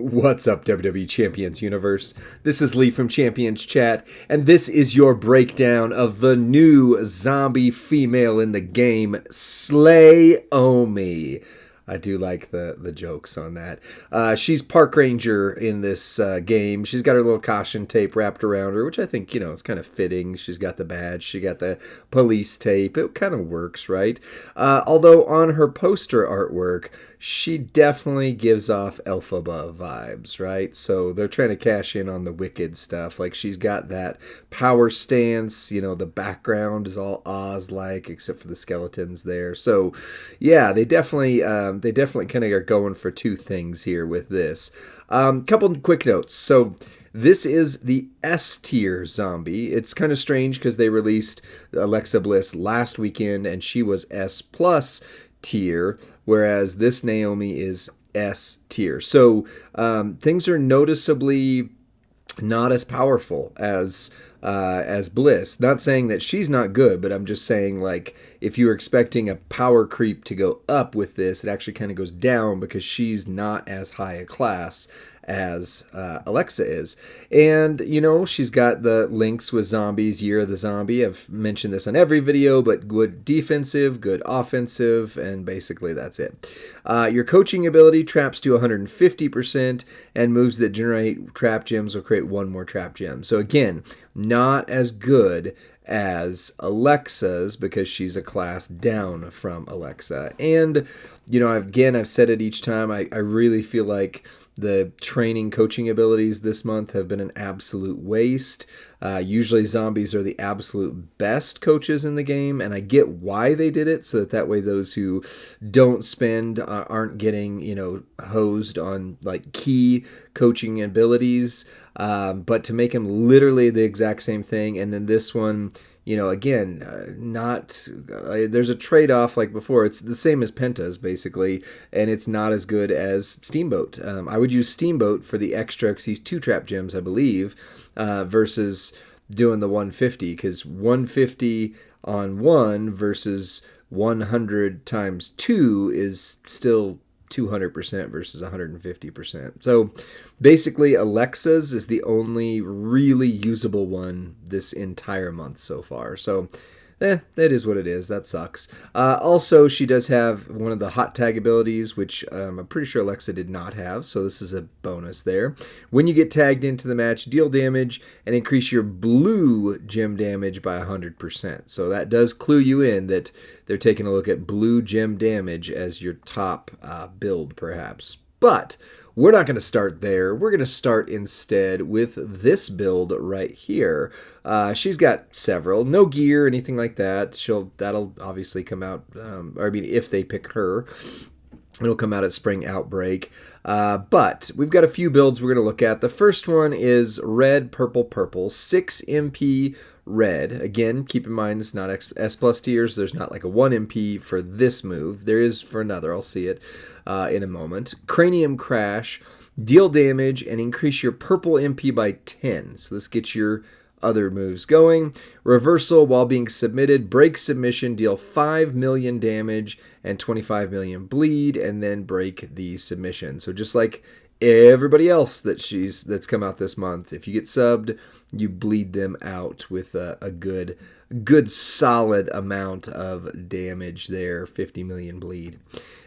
What's up, WWE Champions Universe? This is Lee from Champions Chat, and this is your breakdown of the new zombie female in the game, Slayomi. I do like the jokes on that. She's Park Ranger in this game. She's got her little caution tape wrapped around her, which I think, is kind of fitting. She's got the badge. She got the police tape. It kind of works, right? Although on her poster artwork, she definitely gives off Elphaba vibes, right? So they're trying to cash in on the Wicked stuff. Like, she's got that power stance. The background is all Oz-like, except for the skeletons there. So, yeah, they definitely kind of are going for two things here with this. Couple quick notes. So this is the S tier zombie. It's kind of strange because they released Alexa Bliss last weekend and she was S plus tier, whereas this Naomi is S tier. So things are noticeably not as powerful as Bliss. Not saying that she's not good, but I'm just saying, like, if you were expecting a power creep to go up with this, it actually kind of goes down because she's not as high a class as Alexa is. And, she's got the links with zombies, Year of the Zombie. I've mentioned this on every video, but good defensive, good offensive, and basically that's it. Your coaching ability traps to 150%, and moves that generate trap gems will create one more trap gem. So again, not as good as Alexa's because she's a class down from Alexa. And, I've said it each time, I really feel like the training coaching abilities this month have been an absolute waste. Usually zombies are the absolute best coaches in the game, and I get why they did it, so that way those who don't spend aren't getting, hosed on like key coaching abilities. But to make them literally the exact same thing, and then this one, there's a trade-off like before. It's the same as Penta's, basically, and it's not as good as Steamboat. I would use Steamboat for the extra, because he's 2 trap gems, I believe, versus doing the 150, because 150 on 1 versus 100 times 2 is still 200% versus 150%. So basically Alexa's is the only really usable one this entire month so far. So that is what it is. That sucks. Also, she does have one of the hot tag abilities, which I'm pretty sure Alexa did not have, so this is a bonus there. When you get tagged into the match, deal damage and increase your blue gem damage by 100%. So that does clue you in that they're taking a look at blue gem damage as your top build, perhaps. But we're not going to start there. We're going to start instead with this build right here. She's got several. No gear, anything like that. That'll obviously come out, if they pick her, it'll come out at Spring Outbreak. But we've got a few builds we're going to look at. The first one is red, purple, purple, 6 MP red. Again, keep in mind this is not S plus tiers. There's not like a 1 MP for this move. There is for another. I'll see it in a moment. Cranium Crash, deal damage and increase your purple MP by 10. So this gets your other moves going. Reversal while being submitted, break submission, deal 5 million damage and 25 million bleed, and then break the submission. So just like everybody else that's come out this month, if you get subbed, you bleed them out with a good solid amount of damage there, 50 million bleed.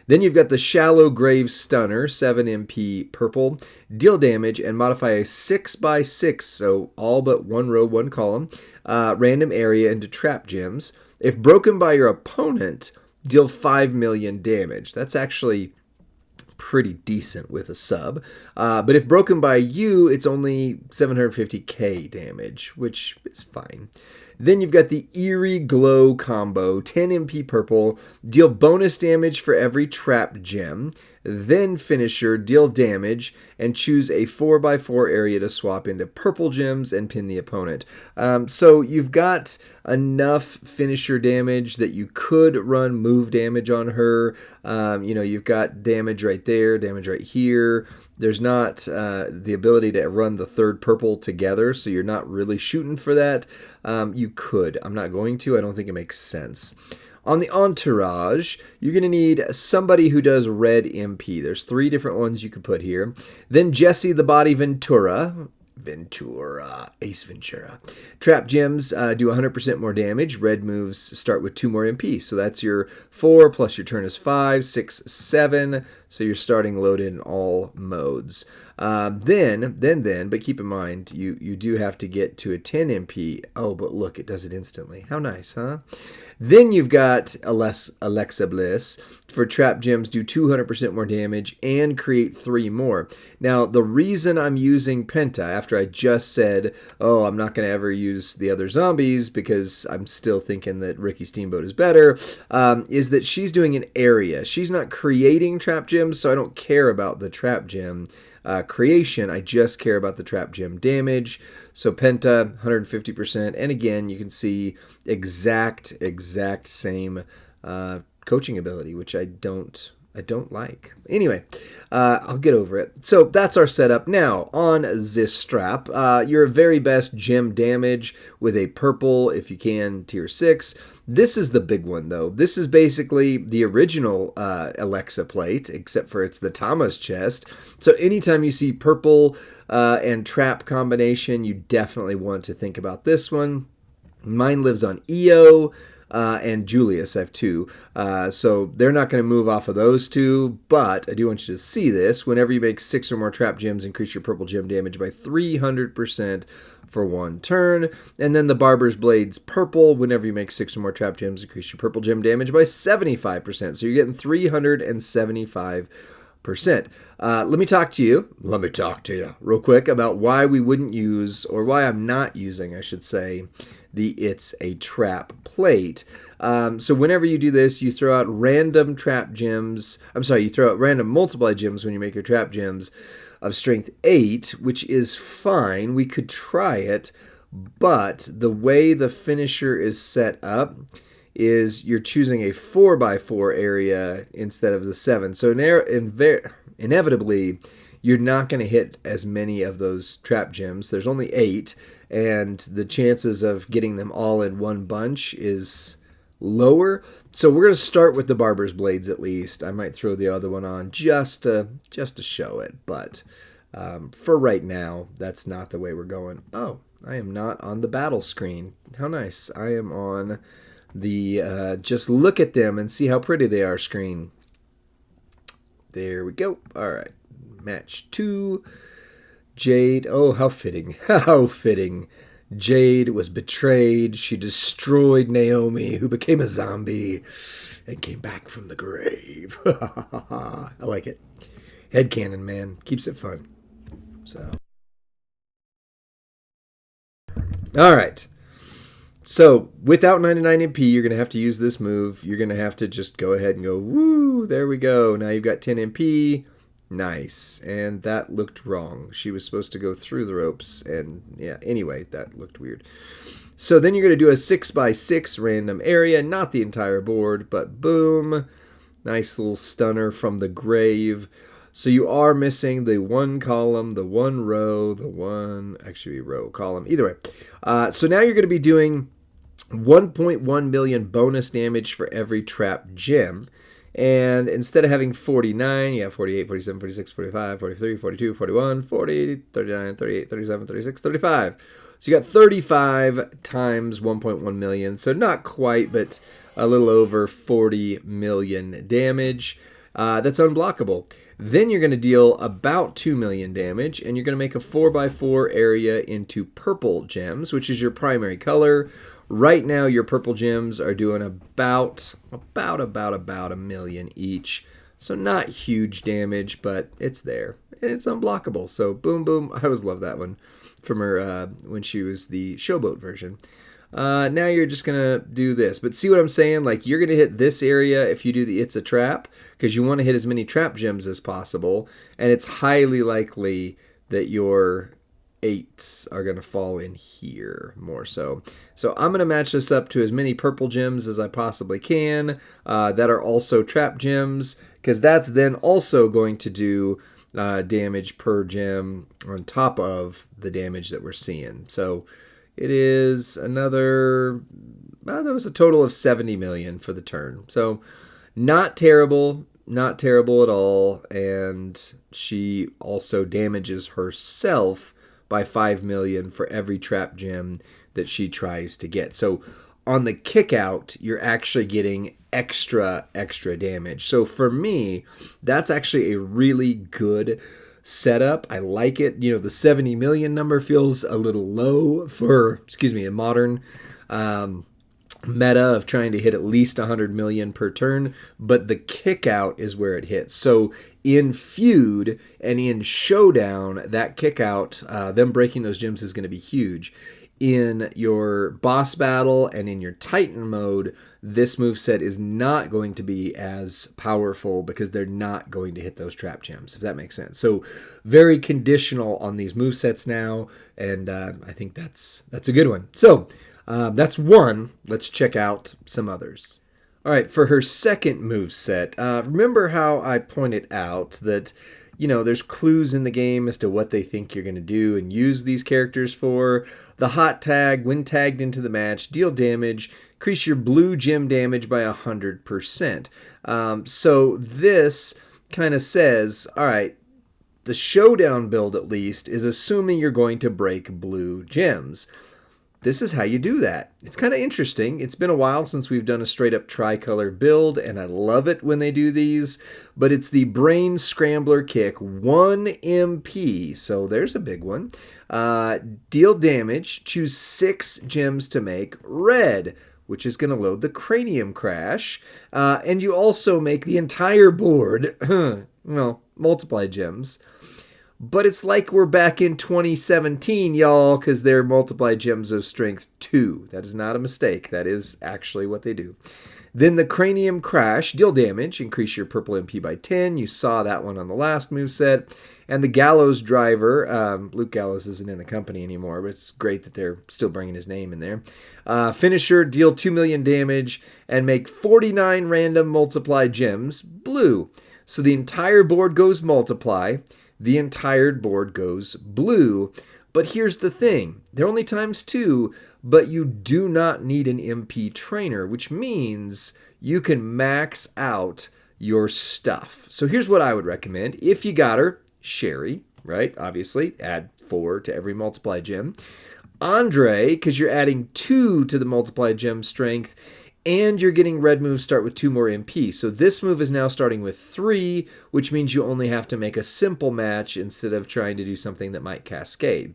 Then you've got the Shallow Grave Stunner, 7 MP purple, deal damage and modify a 6x6, so all but 1 row, 1 column, random area into trap gems. If broken by your opponent, deal 5 million damage. That's actually pretty decent with a sub. But if broken by you, it's only 750k damage, which is fine. Then you've got the Eerie Glow combo, 10 MP purple, deal bonus damage for every trap gem, then finisher, deal damage, and choose a 4x4 area to swap into purple gems and pin the opponent. So you've got enough finisher damage that you could run move damage on her. You've got damage right there, damage right here. There's not the ability to run the third purple together, so you're not really shooting for that. You could. I'm not going to. I don't think it makes sense. On the entourage, you're going to need somebody who does red MP. There's 3 different ones you could put here. Then Jesse the Body Ventura. Ace Ventura. Trap gems do 100% more damage. Red moves start with 2 more MP. So that's your 4 plus your turn is 5, 6, 7. So you're starting loaded in all modes. Then, but keep in mind, you do have to get to a 10 MP. Oh, but look, it does it instantly. How nice, huh? Then you've got Alexa Bliss. For trap gems, do 200% more damage and create 3 more. Now, the reason I'm using Penta, after I just said, oh, I'm not going to ever use the other zombies because I'm still thinking that Ricky Steamboat is better, is that she's doing an area. She's not creating trap gems, so I don't care about the trap gem creation. I just care about the trap gem damage. So Penta, 150%. And again, you can see exact same coaching ability, which I don't like. Anyway, I'll get over it. So that's our setup. Now, on this strap, your very best gem damage with a purple, if you can, tier 6. This is the big one, though. This is basically the original Alexa plate, except for it's the Tama's chest. So anytime you see purple and trap combination, you definitely want to think about this one. Mine lives on EO. And Julius, I have 2. So they're not going to move off of those 2, but I do want you to see this. Whenever you make 6 or more trap gems, increase your purple gem damage by 300% for 1 turn. And then the Barber's Blades purple, whenever you make 6 or more trap gems, increase your purple gem damage by 75%. So you're getting 375%. Let me talk to you real quick about why we wouldn't use, or why I'm not using, I should say, the It's a Trap plate. So whenever you do this, you throw out random trap gems. You throw out random multiply gems when you make your trap gems of strength 8, which is fine. We could try it, but the way the finisher is set up is you're choosing a 4x4 area instead of the 7. So inevitably, you're not going to hit as many of those trap gems. There's only 8, and the chances of getting them all in one bunch is lower. So we're going to start with the Barber's Blades at least. I might throw the other one on just to show it, but for right now, that's not the way we're going. Oh, I am not on the battle screen. How nice. I am on the just look at them and see how pretty they are screen. There we go. All right. Match 2. Jade. Oh, how fitting. How fitting. Jade was betrayed. She destroyed Naomi, who became a zombie and came back from the grave. I like it. Headcanon, man. Keeps it fun. So. All right. So, without 99 MP, you're going to have to use this move. You're going to have to just go ahead and go, woo, there we go. Now you've got 10 MP. Nice. And that looked wrong. She was supposed to go through the ropes. And yeah, anyway, that looked weird. So then you're going to do a 6x6 random area. Not the entire board, but boom. Nice little stunner from the grave. So you are missing the 1 column, the 1 row, the 1, actually row, column. Either way. So now you're going to be doing 1.1 million bonus damage for every trap gem. And instead of having 49, you have 48, 47, 46, 45, 43, 42, 41, 40, 39, 38, 37, 36, 35. So you got 35 times 1.1 million. So not quite, but a little over 40 million damage. That's unblockable. Then you're going to deal about 2 million damage, and you're going to make a 4x4 area into purple gems, which is your primary color. Right now, your purple gems are doing about a million each. So not huge damage, but it's there. And it's unblockable. So boom, boom. I always love that one from her when she was the Showboat version. Now you're just going to do this. But see what I'm saying? Like, you're going to hit this area if you do the It's a Trap, because you want to hit as many trap gems as possible. And it's highly likely that your 8s are going to fall in here more so. So I'm going to match this up to as many purple gems as I possibly can that are also trap gems, because that's then also going to do damage per gem on top of the damage that we're seeing. So it is another, well, there was a total of 70 million for the turn. So not terrible, not terrible at all. And she also damages herself by 5 million for every trap gem that she tries to get. So on the kick out, you're actually getting extra damage. So for me, that's actually a really good setup. I like it. You know, the 70 million number feels a little low for, a modern meta of trying to hit at least 100 million per turn, but the kick out is where it hits. So in feud and in showdown, that kick out, them breaking those gems is going to be huge. In your boss battle and in your Titan mode, this moveset is not going to be as powerful because they're not going to hit those trap gems, if that makes sense. So very conditional on these movesets now, and I think that's a good one. So that's one. Let's check out some others. All right, for her second moveset, remember how I pointed out that there's clues in the game as to what they think you're going to do and use these characters for. The hot tag, when tagged into the match, deal damage, increase your blue gem damage by 100%. So this kind of says, all right, the showdown build at least is assuming you're going to break blue gems. This is how you do that. It's kind of interesting. It's been a while since we've done a straight up tricolor build, and I love it when they do these, but it's the Brain Scrambler Kick, 1 MP, so there's a big one. Deal damage, choose 6 gems to make red, which is going to load the Cranium Crash, and you also make the entire board, multiply gems. But it's like we're back in 2017, y'all, because they're multiply gems of strength 2. That is not a mistake. That is actually what they do. Then the Cranium Crash, deal damage, increase your purple MP by 10. You saw that one on the last moveset. And the Gallows Driver, Luke Gallows isn't in the company anymore, but it's great that they're still bringing his name in there. Finisher, deal 2 million damage, and make 49 random multiply gems blue. So the entire board goes multiply. The entire board goes blue. But here's the thing. They're only times 2, but you do not need an MP trainer, which means you can max out your stuff. So here's what I would recommend. If you got her, Sherry, right? Obviously, add 4 to every multiply gem. Andre, because you're adding 2 to the multiply gem strength, and you're getting red moves start with 2 more MP. So this move is now starting with 3, which means you only have to make a simple match instead of trying to do something that might cascade.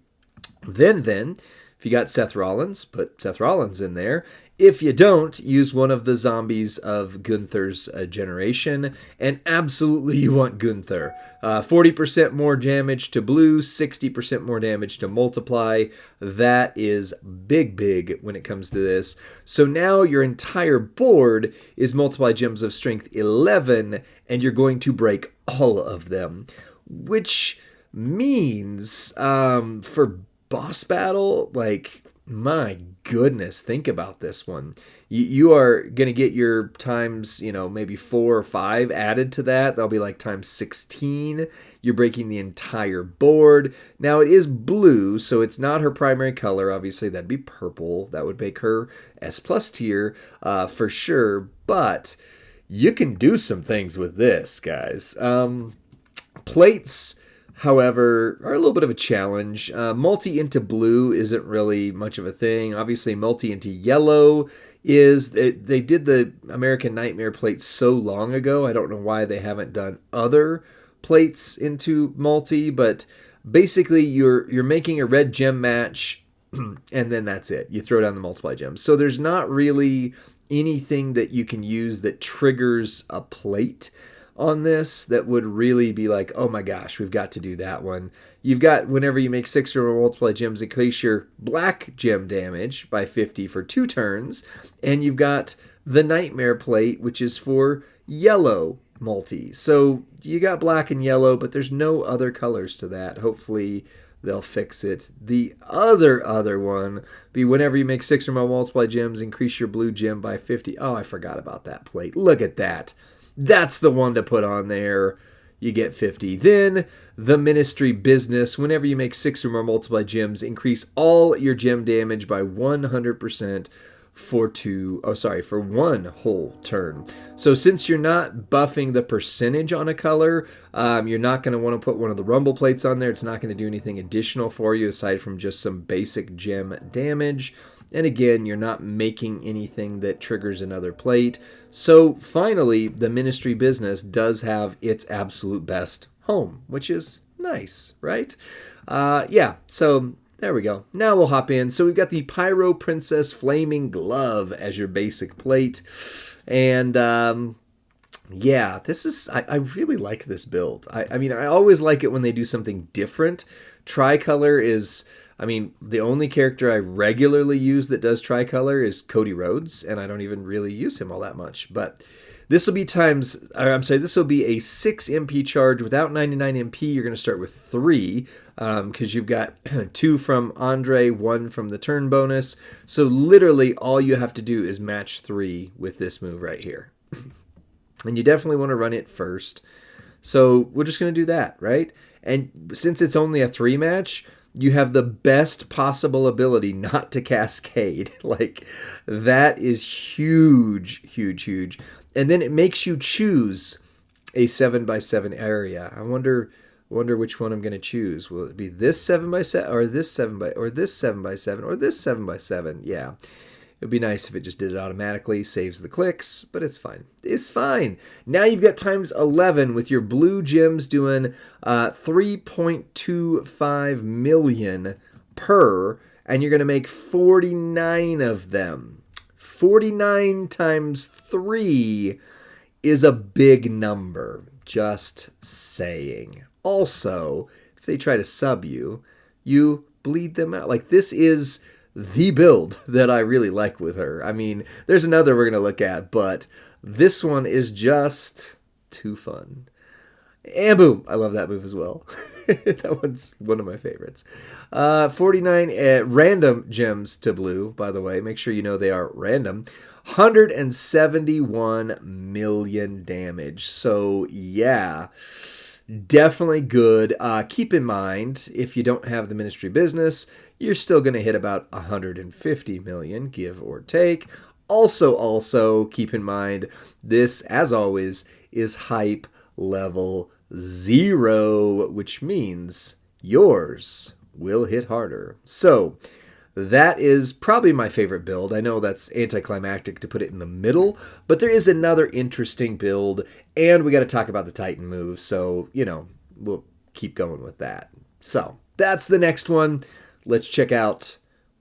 Then, if you got Seth Rollins, put Seth Rollins in there. If you don't, use one of the zombies of Gunther's generation. And absolutely you want Gunther. 40% more damage to blue, 60% more damage to multiply. That is big when it comes to this. So now your entire board is multiply gems of strength 11, and you're going to break all of them. Which means for boss battle, like, my goodness, think about this one. You are going to get your times, maybe 4 or 5 added to that. That'll be like times 16. You're breaking the entire board. Now, it is blue, so it's not her primary color. Obviously, that'd be purple. That would make her S+ tier for sure. But you can do some things with this, guys. Plates, however, are a little bit of a challenge. Multi into blue isn't really much of a thing. Obviously, multi into yellow is. They did the American Nightmare plate so long ago. I don't know why they haven't done other plates into multi, but basically you're making a red gem match, and then that's it. You throw down the multiply gems. So there's not really anything that you can use that triggers a plate on this that would really be like, oh my gosh, we've got to do that one. You've got, whenever you make 6 or more multiply gems, increase your black gem damage by 50 for 2 turns. And you've got the Nightmare plate, which is for yellow multi. So you got black and yellow, but there's no other colors to that. Hopefully they'll fix it. The other one be whenever you make 6 or more multiply gems, increase your blue gem by 50. Oh, I forgot about that plate. Look at that. That's the one to put on there. you get 50. Then the Ministry Business. Whenever you make 6 or more multiply gems, increase all your gem damage by 100% for one whole turn. So since you're not buffing the percentage on a color, you're not going to want to put one of the rumble plates on there. It's not going to do anything additional for you aside from just some basic gem damage. And again, you're not making anything that triggers another plate. So finally, the Ministry Business does have its absolute best home, which is nice, right? So there we go. Now we'll hop in. So we've got the Pyro Princess Flaming Glove as your basic plate. And this is, I really like this build. I mean, I always like it when they do something different. Tricolor is, the only character I regularly use that does tricolor is Cody Rhodes, and I don't even really use him all that much. But this will be this will be a 6 MP charge without 99 MP. You're going to start with 3 because you've got 2 from Andre, 1 from the turn bonus. So literally all you have to do is match 3 with this move right here. And you definitely want to run it first. So we're just going to do that, right? And since it's only a 3 match, you have the best possible ability not to cascade. Like, that is huge, huge, huge. And then it makes you choose a 7x7 area. I wonder which one I'm going to choose. Will it be this 7x7 or this 7x or this 7x7 or this 7x7? Yeah. It would be nice if it just did it automatically, saves the clicks, but it's fine. It's fine. Now you've got times 11 with your blue gems doing 3.25 million per, and you're going to make 49 of them. 49 times 3 is a big number. Just saying. Also, if they try to sub you, you bleed them out. Like, this is the build that I really like with her. There's another we're going to look at, but this one is just too fun. And boom, I love that move as well. That one's one of my favorites. 49 random gems to blue, by the way. Make sure you know they are random. 171 million damage. So, yeah. Definitely good. Keep in mind, if you don't have the Ministry Business, you're still going to hit about 150 million, give or take. Also, keep in mind, this, as always, is hype level 0, which means yours will hit harder. So, that is probably my favorite build. I know that's anticlimactic to put it in the middle, but there is another interesting build, and we got to talk about the Titan move, so, we'll keep going with that. So, that's the next one. Let's check out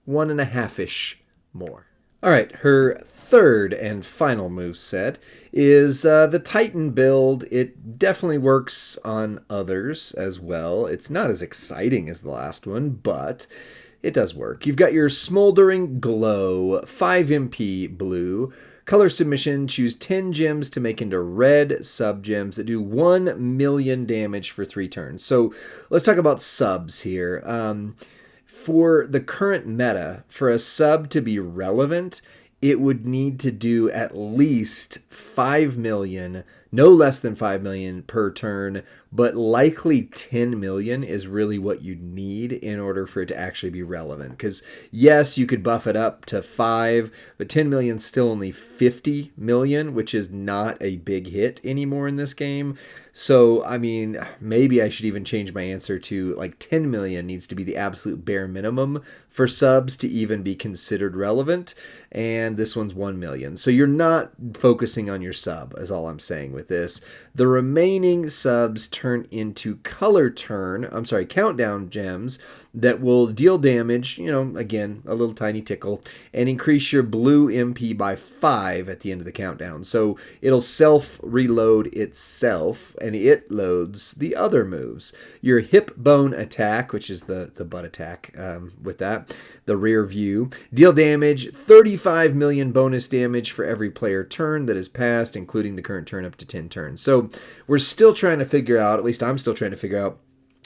1.5-ish more. All right, her third and final moveset is the Titan build. It definitely works on others as well. It's not as exciting as the last one, but it does work. You've got your Smoldering Glow, 5 MP blue. Color submission, choose 10 gems to make into red sub-gems that do 1 million damage for 3 turns. So let's talk about subs here. For the current meta, for a sub to be relevant, it would need to do at least 5 million, no less than 5 million per turn, but likely 10 million is really what you need in order for it to actually be relevant. Because yes, you could buff it up to 5, but 10 million is still only 50 million, which is not a big hit anymore in this game. So, maybe I should even change my answer to like 10 million needs to be the absolute bare minimum for subs to even be considered relevant. And this one's 1 million. So you're not focusing on your sub, is all I'm saying with this. The remaining subs turn into countdown gems that will deal damage, again, a little tiny tickle, and increase your blue MP by 5 at the end of the countdown. So it'll self-reload itself, and it loads the other moves. Your hip bone attack, which is the butt attack with that, the rear view, deal damage, 35 million bonus damage for every player turn that is passed, including the current turn up to 10 turns. So we're still trying to figure out, at least I'm still trying to figure out,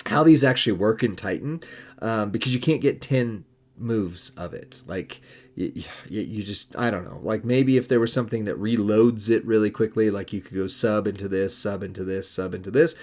how these actually work in Titan, because you can't get 10 moves of it. Like, you just, I don't know, like maybe if there was something that reloads it really quickly, like you could go sub into this, sub into this, sub into this,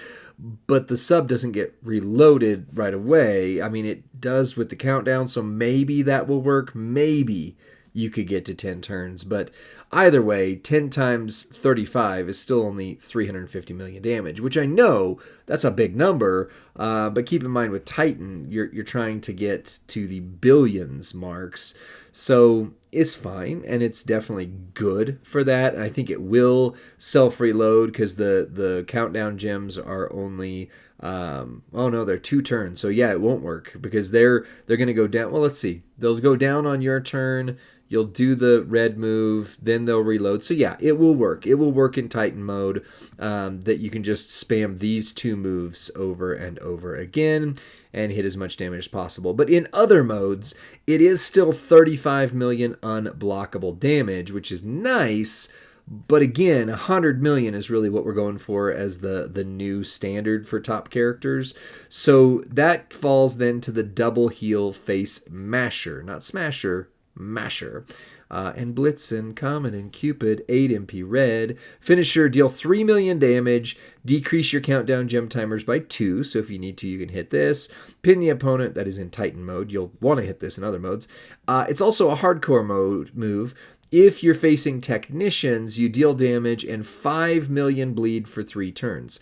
but the sub doesn't get reloaded right away. I mean, it does with the countdown, so maybe that will work. Maybe you could get to 10 turns, but either way, 10 times 35 is still only 350 million damage, which I know that's a big number, but keep in mind with Titan, you're trying to get to the billions marks, so it's fine, and it's definitely good for that, and I think it will self-reload, because the countdown gems are only, oh no, they're 2 turns, so yeah, it won't work, because they're going to go down, well, let's see, they'll go down on your turn, you'll do the red move, then they'll reload. So yeah, it will work. It will work in Titan mode, that you can just spam these 2 moves over and over again and hit as much damage as possible. But in other modes, it is still 35 million unblockable damage, which is nice. But again, 100 million is really what we're going for as the new standard for top characters. So that falls then to the double heal face masher, not smasher, masher. And Blitzen, Comet, and Cupid, 8 MP red. Finisher, deal 3 million damage. Decrease your countdown gem timers by 2. So if you need to, you can hit this. Pin the opponent. That is in Titan mode. You'll want to hit this in other modes. It's also a hardcore mode move. If you're facing technicians, you deal damage and 5 million bleed for 3 turns.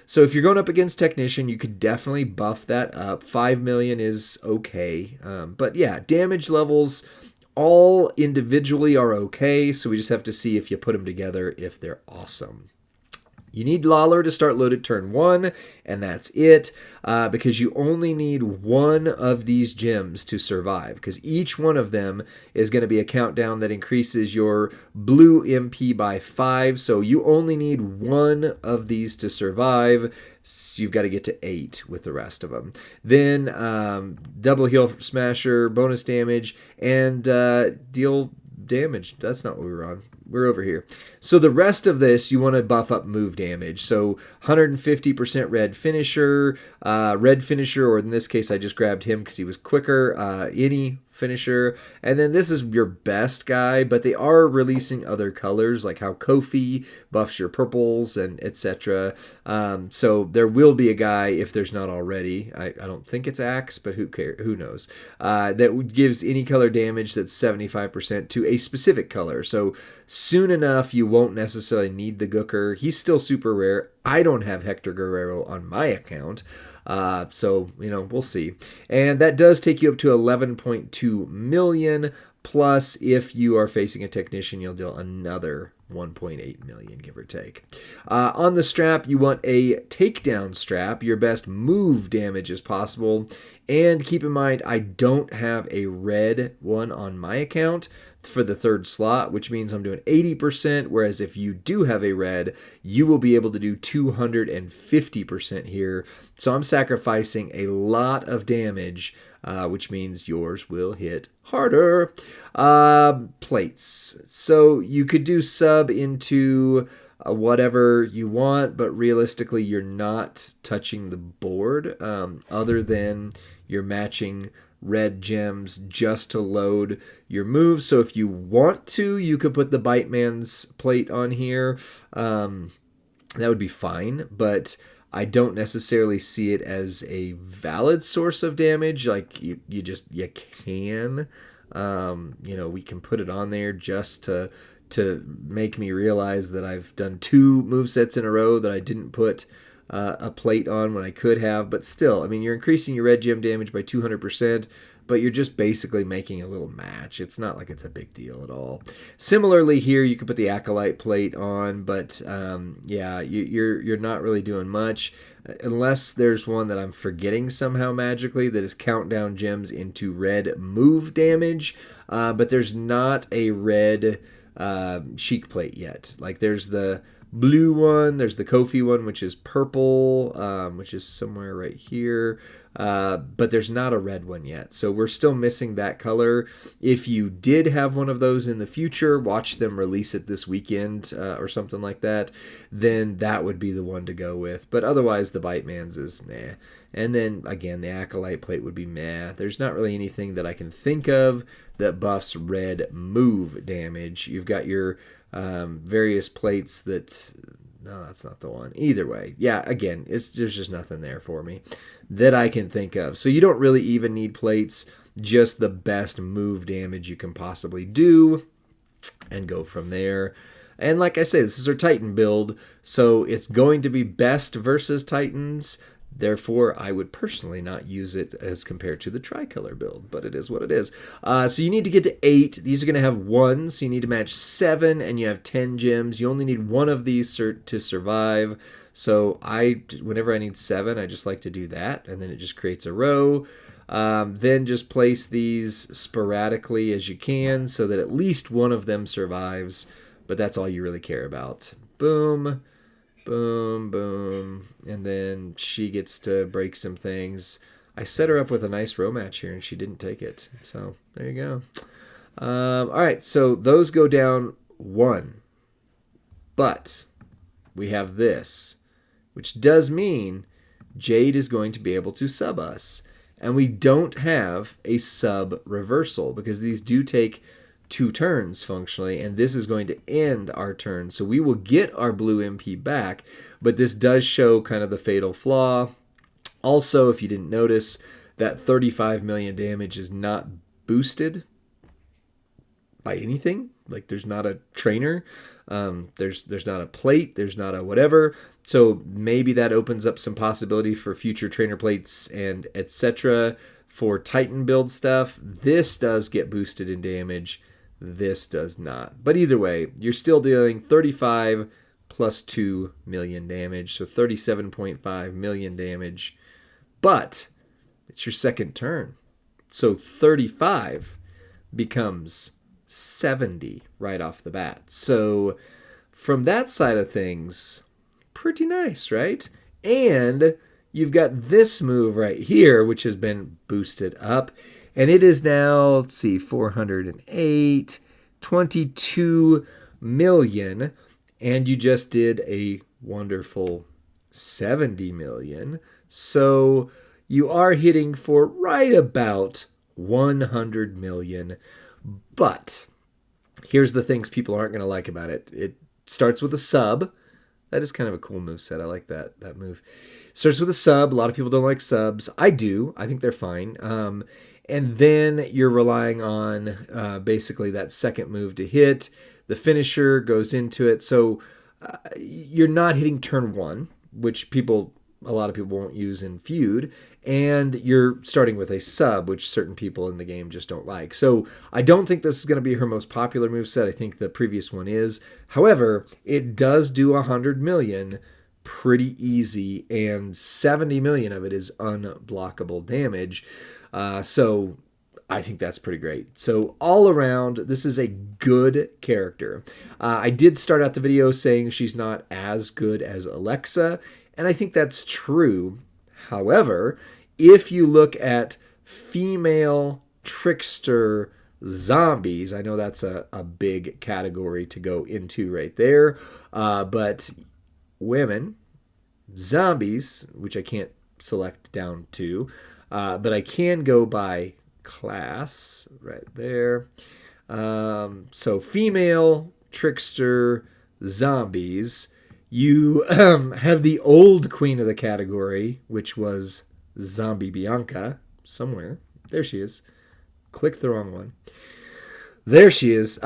So if you're going up against Technician, you could definitely buff that up. 5 million is okay. But yeah, damage levels all individually are okay, so we just have to see if you put them together if they're awesome. You need Lawler to start loaded turn 1, and that's it, because you only need 1 of these gems to survive, because each one of them is going to be a countdown that increases your blue MP by 5, so you only need 1 of these to survive. So you've got to get to 8 with the rest of them. Then double heal smasher, bonus damage, and deal damage. That's not what we were on. We're over here. So the rest of this, you want to buff up move damage. So 150% red finisher, or in this case, I just grabbed him because he was quicker. Any finisher, and then this is your best guy, but they are releasing other colors, like how Kofi buffs your purples and etc. So there will be a guy, if there's not already, I don't think it's Axe, but who knows, that gives any color damage that's 75% to a specific color. So soon enough, you won't necessarily need the Gooker. He's still super rare. I don't have Hector Guerrero on my account. So, we'll see. And that does take you up to 11.2 million. Plus, if you are facing a technician, you'll deal another 1.8 million, give or take. On the strap, you want a takedown strap, your best move damage as possible. And keep in mind, I don't have a red one on my account for the 3rd slot, which means I'm doing 80%, whereas if you do have a red, you will be able to do 250% here. So I'm sacrificing a lot of damage, which means yours will hit harder. Plates. So you could do sub into whatever you want, but realistically you're not touching the board, other than you're matching red gems just to load your moves. So if you want to, you could put the Bite Man's plate on here. That would be fine, but I don't necessarily see it as a valid source of damage. Like you can, we can put it on there just to make me realize that I've done 2 movesets in a row that I didn't put a plate on when I could have. But still, I mean, you're increasing your red gem damage by 200%, but you're just basically making a little match. It's not like it's a big deal at all. Similarly here, you could put the Acolyte plate on, but you're not really doing much, unless there's one that I'm forgetting somehow magically that is countdown gems into red move damage, but there's not a red Sheik plate yet. Like there's the blue one. There's the Kofi one, which is purple, which is somewhere right here. But there's not a red one yet. So we're still missing that color. If you did have one of those in the future, watch them release it this weekend or something like that, then that would be the one to go with. But otherwise, the Bite Man's is meh. And then, again, the Acolyte plate would be meh. There's not really anything that I can think of that buffs red move damage. You've got your various plates that... No, that's not the one. Either way, yeah, again, there's just nothing there for me that I can think of. So you don't really even need plates, just the best move damage you can possibly do, and go from there. And like I say, this is our Titan build, so it's going to be best versus Titans. Therefore, I would personally not use it as compared to the tricolor build, but it is what it is. So you need to get to 8. These are going to have 1, so you need to match 7, and you have 10 gems. You only need 1 of these to survive. So whenever I need 7, I just like to do that, and then it just creates a row. Then just place these sporadically as you can so that at least one of them survives, but that's all you really care about. Boom. Boom, boom, and then she gets to break some things. I set her up with a nice row match here, and she didn't take it. So there you go. All right, so those go down 1. But we have this, which does mean Jade is going to be able to sub us. And we don't have a sub reversal because these do take 2 turns functionally, and this is going to end our turn. So we will get our blue MP back, but this does show kind of the fatal flaw. Also, if you didn't notice, that 35 million damage is not boosted by anything. Like there's not a trainer, there's not a plate, there's not a whatever. So maybe that opens up some possibility for future trainer plates and etc. for Titan build stuff. This does get boosted in damage. This does not. But either way, you're still dealing 35 plus 2 million damage, so 37.5 million damage. But it's your second turn. So 35 becomes 70 right off the bat. So from that side of things, pretty nice, right? And you've got this move right here, which has been boosted up. And it is now, let's see, 408, 22 million. And you just did a wonderful 70 million. So you are hitting for right about 100 million. But here's the things people aren't going to like about it. It starts with a sub. That is kind of a cool move set. I like that move. Starts with a sub. A lot of people don't like subs. I do. I think they're fine. And then you're relying on basically that second move to hit. The finisher goes into it. So you're not hitting turn 1, which a lot of people won't use in Feud. And you're starting with a sub, which certain people in the game just don't like. So I don't think this is going to be her most popular moveset. I think the previous one is. However, it does do 100 million pretty easy, and 70 million of it is unblockable damage. So I think that's pretty great. So all around, this is a good character. I did start out the video saying she's not as good as Alexa, and I think that's true. However, if you look at female Trickster zombies, I know that's a big category to go into right there, but women, zombies, which I can't select down to, but I can go by class right there. So female Trickster zombies, you have the old queen of the category, which was Zombie Bianca somewhere. There she is. Click the wrong one. There she is.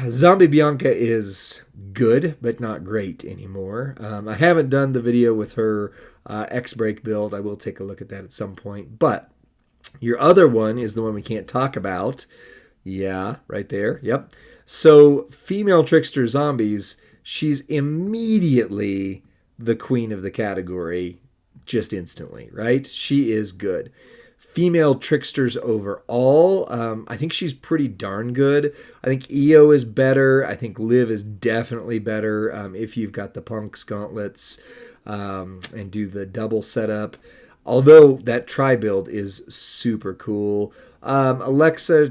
Zombie Bianca is good, but not great anymore. I haven't done the video with her X-Break build. I will take a look at that at some point. But your other one is the one we can't talk about. Yeah, right there. Yep. So female Trickster zombies, she's immediately the queen of the category, just instantly, right? She is good. female tricksters overall, I think she's pretty darn good. I think Io is better. I think Liv is definitely better if you've got the Punk's gauntlets and do the double setup. Although that tri-build is super cool. Alexa,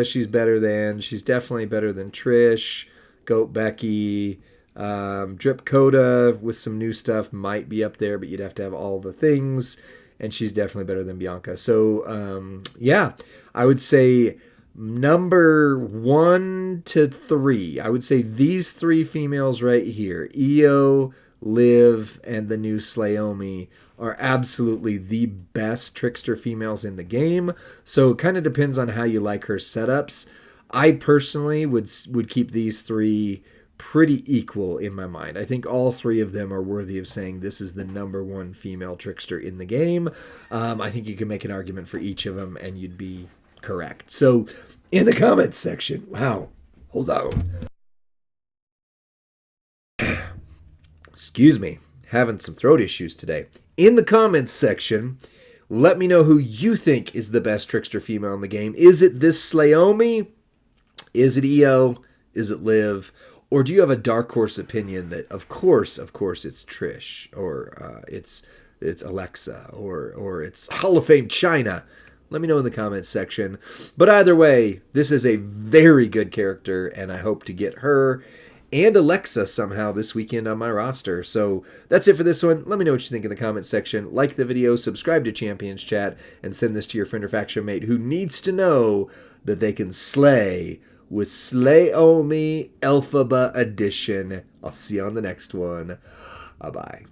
she's better than. She's definitely better than Trish, Goat Becky, Drip Coda with some new stuff might be up there, but you'd have to have all the things. And she's definitely better than Bianca. So, yeah, I would say number 1 to 3. I would say these 3 females right here, Io, Liv, and the new Slayomi, are absolutely the best trickster females in the game. So it kind of depends on how you like her setups. I personally would keep these 3 pretty equal in my mind. I think all 3 of them are worthy of saying this is the number 1 female trickster in the game. I think you can make an argument for each of them and you'd be correct. So in the comments section, wow, hold on. Excuse me, having some throat issues today. In the comments section, let me know who you think is the best trickster female in the game. Is it this Slayomi? Is it Io? Is it Liv? Or do you have a dark horse opinion that, of course, it's Trish, or it's Alexa, or it's Hall of Fame China? Let me know in the comments section. But either way, this is a very good character, and I hope to get her and Alexa somehow this weekend on my roster. So that's it for this one. Let me know what you think in the comments section. Like the video, subscribe to Champions Chat, and send this to your friend or faction mate who needs to know that they can slay with Slayomi Elphaba Edition. I'll see you on the next one. Bye-bye.